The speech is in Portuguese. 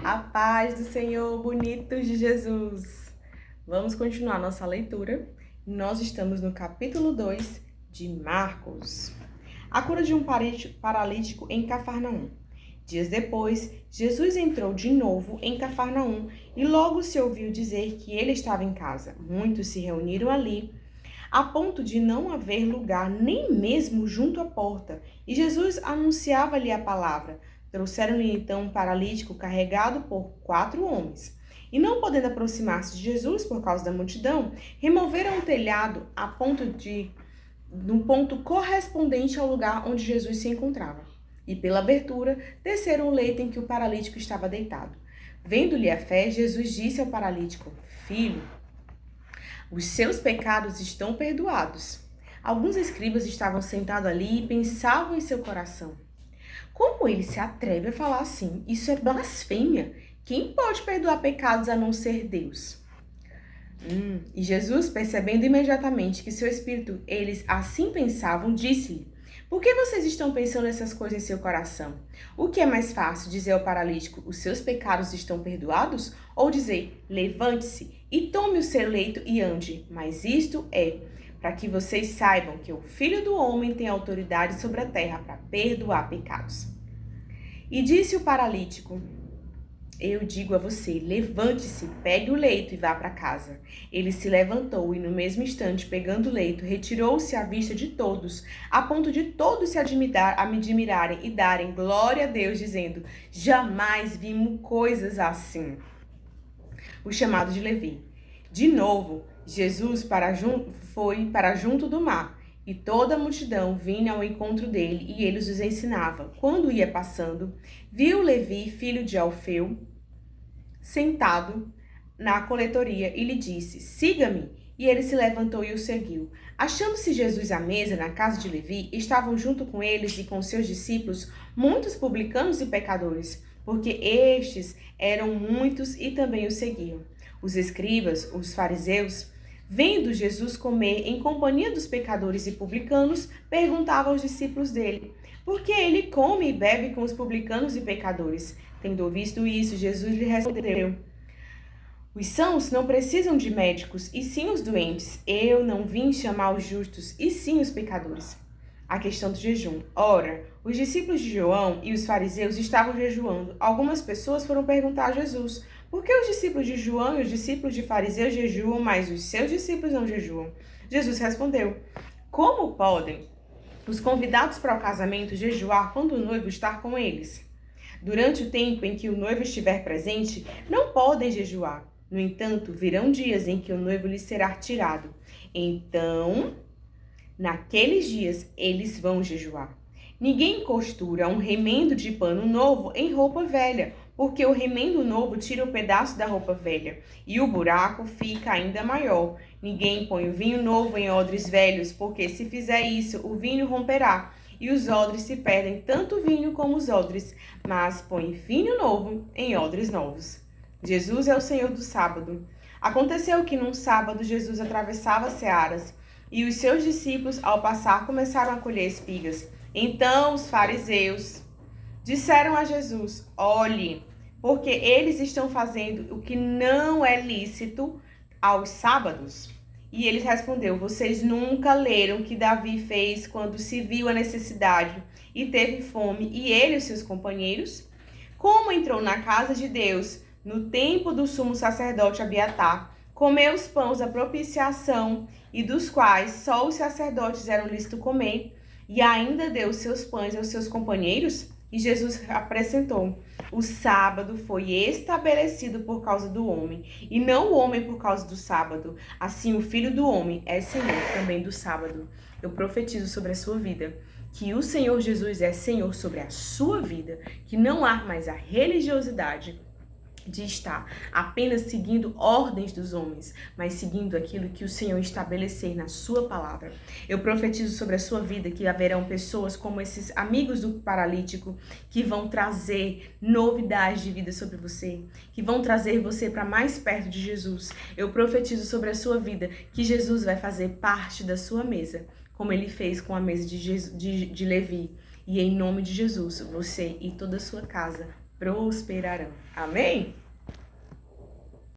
A paz do Senhor, bonitos de Jesus. Vamos continuar nossa leitura. Nós estamos no capítulo 2 de Marcos. A cura de um paralítico em Cafarnaum. Dias depois, Jesus entrou de novo em Cafarnaum e logo se ouviu dizer que ele estava em casa. Muitos se reuniram ali, a ponto de não haver lugar nem mesmo junto à porta. E Jesus anunciava-lhe a palavra. Trouxeram-lhe então um paralítico carregado por 4 homens. E não podendo aproximar-se de Jesus por causa da multidão, removeram o telhado no ponto correspondente ao lugar onde Jesus se encontrava. E pela abertura, desceram o leito em que o paralítico estava deitado. Vendo-lhe a fé, Jesus disse ao paralítico: Filho, os seus pecados estão perdoados. Alguns escribas estavam sentados ali e pensavam em seu coração: como ele se atreve a falar assim? Isso é blasfêmia. Quem pode perdoar pecados a não ser Deus? E Jesus, percebendo imediatamente que seu espírito, eles assim pensavam, disse-lhe: por que vocês estão pensando essas coisas em seu coração? O que é mais fácil, dizer ao paralítico: os seus pecados estão perdoados? Ou dizer: levante-se e tome o seu leito e ande? Mas isto é para que vocês saibam que o Filho do Homem tem autoridade sobre a terra para perdoar pecados. E disse o paralítico: eu digo a você, levante-se, pegue o leito e vá para casa. Ele se levantou e no mesmo instante, pegando o leito, retirou-se à vista de todos, a ponto de todos se admirarem e darem glória a Deus, dizendo: jamais vimos coisas assim. O chamado de Levi. De novo, Jesus foi para junto do mar, e toda a multidão vinha ao encontro dele, e ele os ensinava. Quando ia passando, viu Levi, filho de Alfeu, sentado na coletoria, e lhe disse: siga-me. E ele se levantou e o seguiu. Achando-se Jesus à mesa na casa de Levi, estavam junto com eles e com seus discípulos muitos publicanos e pecadores, porque estes eram muitos e também o seguiam. Os escribas, os fariseus, vendo Jesus comer em companhia dos pecadores e publicanos, perguntavam aos discípulos dele: por que ele come e bebe com os publicanos e pecadores? Tendo visto isso, Jesus lhe respondeu: os sãos não precisam de médicos, e sim os doentes. Eu não vim chamar os justos, e sim os pecadores. A questão do jejum. Ora, os discípulos de João e os fariseus estavam jejuando. Algumas pessoas foram perguntar a Jesus: por que os discípulos de João e os discípulos de fariseus jejuam, mas os seus discípulos não jejuam? Jesus respondeu: como podem os convidados para o casamento jejuar quando o noivo está com eles? Durante o tempo em que o noivo estiver presente, não podem jejuar. No entanto, virão dias em que o noivo lhes será tirado. Então, naqueles dias, eles vão jejuar. Ninguém costura um remendo de pano novo em roupa velha, porque o remendo novo tira um pedaço da roupa velha, e o buraco fica ainda maior. Ninguém põe o vinho novo em odres velhos, porque se fizer isso, o vinho romperá, e os odres se perdem, tanto o vinho como os odres, mas põe vinho novo em odres novos. Jesus é o Senhor do sábado. Aconteceu que num sábado Jesus atravessava searas, e os seus discípulos, ao passar, começaram a colher espigas. Então os fariseus disseram a Jesus: olhe, porque eles estão fazendo o que não é lícito aos sábados. E ele respondeu: vocês nunca leram o que Davi fez quando se viu a necessidade e teve fome, e ele e os seus companheiros? Como entrou na casa de Deus no tempo do sumo sacerdote Abiatar, comeu os pães da propiciação, e dos quais só os sacerdotes eram lícitos comer, e ainda deu seus pães aos seus companheiros? E Jesus acrescentou: o sábado foi estabelecido por causa do homem, e não o homem por causa do sábado. Assim, o Filho do Homem é Senhor também do sábado. Eu profetizo sobre a sua vida que o Senhor Jesus é Senhor sobre a sua vida, que não há mais a religiosidade de estar apenas seguindo ordens dos homens, mas seguindo aquilo que o Senhor estabelecer na sua palavra. Eu profetizo sobre a sua vida que haverão pessoas como esses amigos do paralítico que vão trazer novidades de vida sobre você, que vão trazer você para mais perto de Jesus. Eu profetizo sobre a sua vida que Jesus vai fazer parte da sua mesa, como ele fez com a mesa de Levi. E em nome de Jesus, você e toda a sua casa prosperarão. Amém?